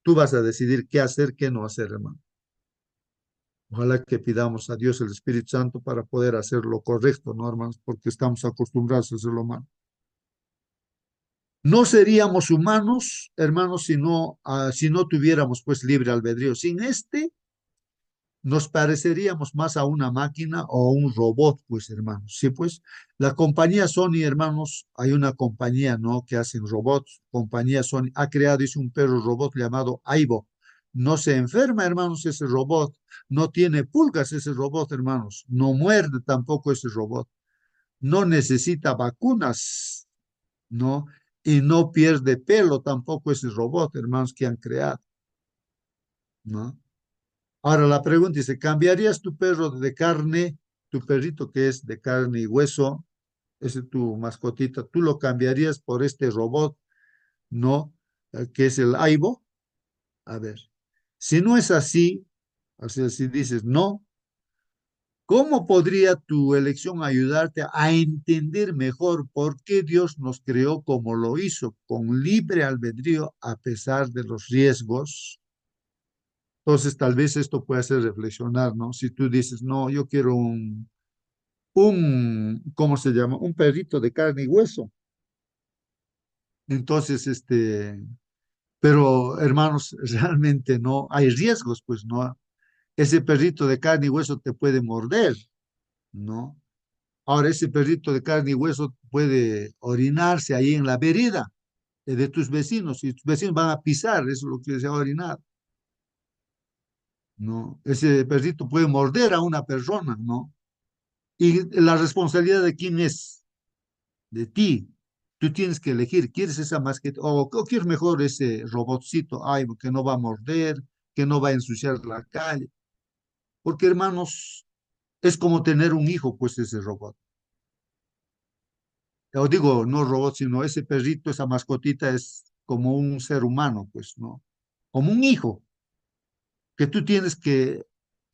tú vas a decidir qué hacer, qué no hacer, hermano. Ojalá que pidamos a Dios el Espíritu Santo para poder hacer lo correcto, ¿no, hermanos? Porque estamos acostumbrados a hacer lo malo. No seríamos humanos, hermanos, si no tuviéramos pues libre albedrío. Sin este, nos pareceríamos más a una máquina o a un robot, pues, hermanos. Sí, pues, la compañía Sony, hermanos, hay una compañía, ¿no? Que hacen robots. Compañía Sony ha creado, es un perro robot llamado Aibo. No se enferma, hermanos, ese robot. No tiene pulgas ese robot, hermanos. No muerde tampoco ese robot. No necesita vacunas, ¿no? Y no pierde pelo tampoco ese robot, hermanos, que han creado, ¿no? Ahora la pregunta dice, ¿cambiarías tu perro de carne, tu perrito que es de carne y hueso, ese es tu mascotita, tú lo cambiarías por este robot, ¿no? Que es el Aibo? A ver, si no es así, o sea, si dices no, ¿cómo podría tu elección ayudarte a entender mejor por qué Dios nos creó como lo hizo, con libre albedrío, a pesar de los riesgos? Entonces, tal vez esto puede hacer reflexionar, ¿no? Si tú dices, no, yo quiero ¿cómo se llama? Un perrito de carne y hueso. Entonces, pero hermanos, realmente no, hay riesgos, pues, ¿no? Ese perrito de carne y hueso te puede morder, ¿no? Ahora, ese perrito de carne y hueso puede orinarse ahí en la vereda de tus vecinos y tus vecinos van a pisar, eso es lo que se ha orinado, ¿no? Ese perrito puede morder a una persona, ¿no? Y la responsabilidad de quién es, de ti. Tú tienes que elegir, ¿quieres esa mascota o quieres mejor ese robotcito, ay, que no va a morder, que no va a ensuciar la calle? Porque hermanos, Es como tener un hijo, pues, ese robot. Yo digo, no robot, sino ese perrito, esa mascotita es como un ser humano, pues, ¿no? Como un hijo, que tú tienes que,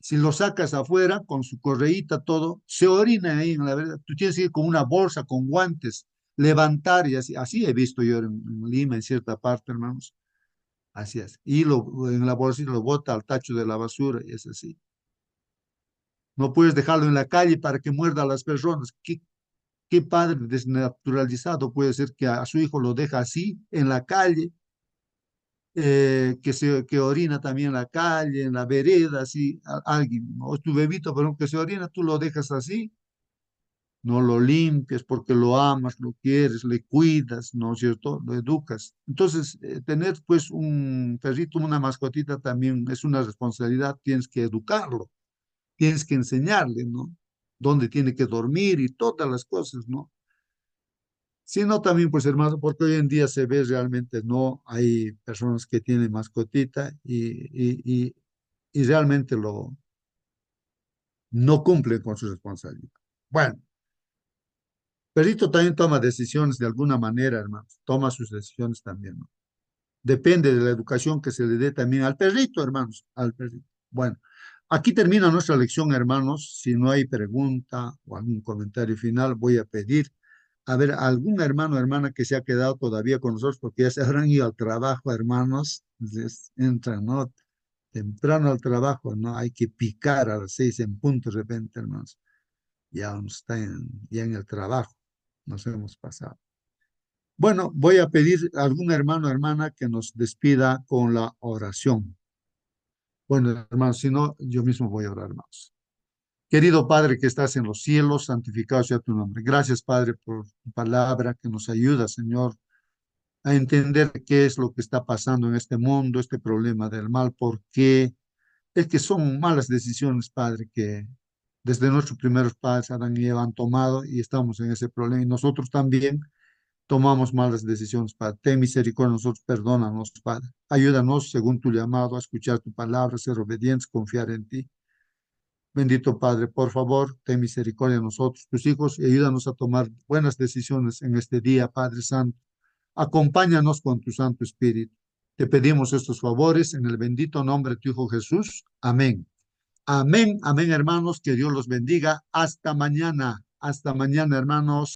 si lo sacas afuera con su correíta, todo, se orina ahí, en la verdad. Tú tienes que ir con una bolsa, con guantes, levantar y así. Así he visto yo en Lima, en cierta parte, hermanos. Así es. Y en la bolsita lo bota al tacho de la basura y es así. No puedes dejarlo en la calle para que muerda a las personas. ¿Qué padre desnaturalizado puede ser que a su hijo lo deja así en la calle, que orina también en la calle, en la vereda, así, alguien, o tu bebito, pero que se orina, tú lo dejas así, no lo limpias porque lo amas, lo quieres, le cuidas, ¿no es cierto? Lo educas. Entonces, tener pues un perrito, una mascotita también es una responsabilidad, tienes que educarlo, tienes que enseñarle, ¿no? Dónde tiene que dormir y todas las cosas, ¿no? Sino también, pues hermano, porque hoy en día se ve realmente, no hay personas que tienen mascotita y realmente no cumplen con su responsabilidad. Bueno, perrito también toma decisiones de alguna manera, hermano, toma sus decisiones también, ¿no? Depende de la educación que se le dé también al perrito, hermanos, al perrito. Bueno, aquí termina nuestra lección, hermanos. Si no hay pregunta o algún comentario final, voy a pedir a ver algún hermano o hermana que se ha quedado todavía con nosotros porque ya se habrán ido al trabajo, hermanos. Entonces, entran, ¿no? Temprano al trabajo, ¿no? Hay que picar a las 6 en punto de repente, hermanos. Ya uno está ya en el trabajo. Nos hemos pasado. Bueno, voy a pedir a algún hermano o hermana que nos despida con la oración. Bueno, hermanos, si no, yo mismo voy a orar, hermanos. Querido Padre que estás en los cielos, santificado sea tu nombre. Gracias, Padre, por tu palabra que nos ayuda, Señor, a entender qué es lo que está pasando en este mundo, este problema del mal, porque es que son malas decisiones, Padre, que desde nuestros primeros padres Adán y Eva han tomado y estamos en ese problema. Y nosotros también tomamos malas decisiones, Padre. Ten misericordia de nosotros, perdónanos, Padre. Ayúdanos, según tu llamado, a escuchar tu palabra, ser obedientes, confiar en ti. Bendito Padre, por favor, ten misericordia de nosotros, tus hijos, y ayúdanos a tomar buenas decisiones en este día, Padre Santo. Acompáñanos con tu Santo Espíritu. Te pedimos estos favores en el bendito nombre de tu Hijo Jesús. Amén. Amén, amén, hermanos. Que Dios los bendiga. Hasta mañana. Hasta mañana, hermanos.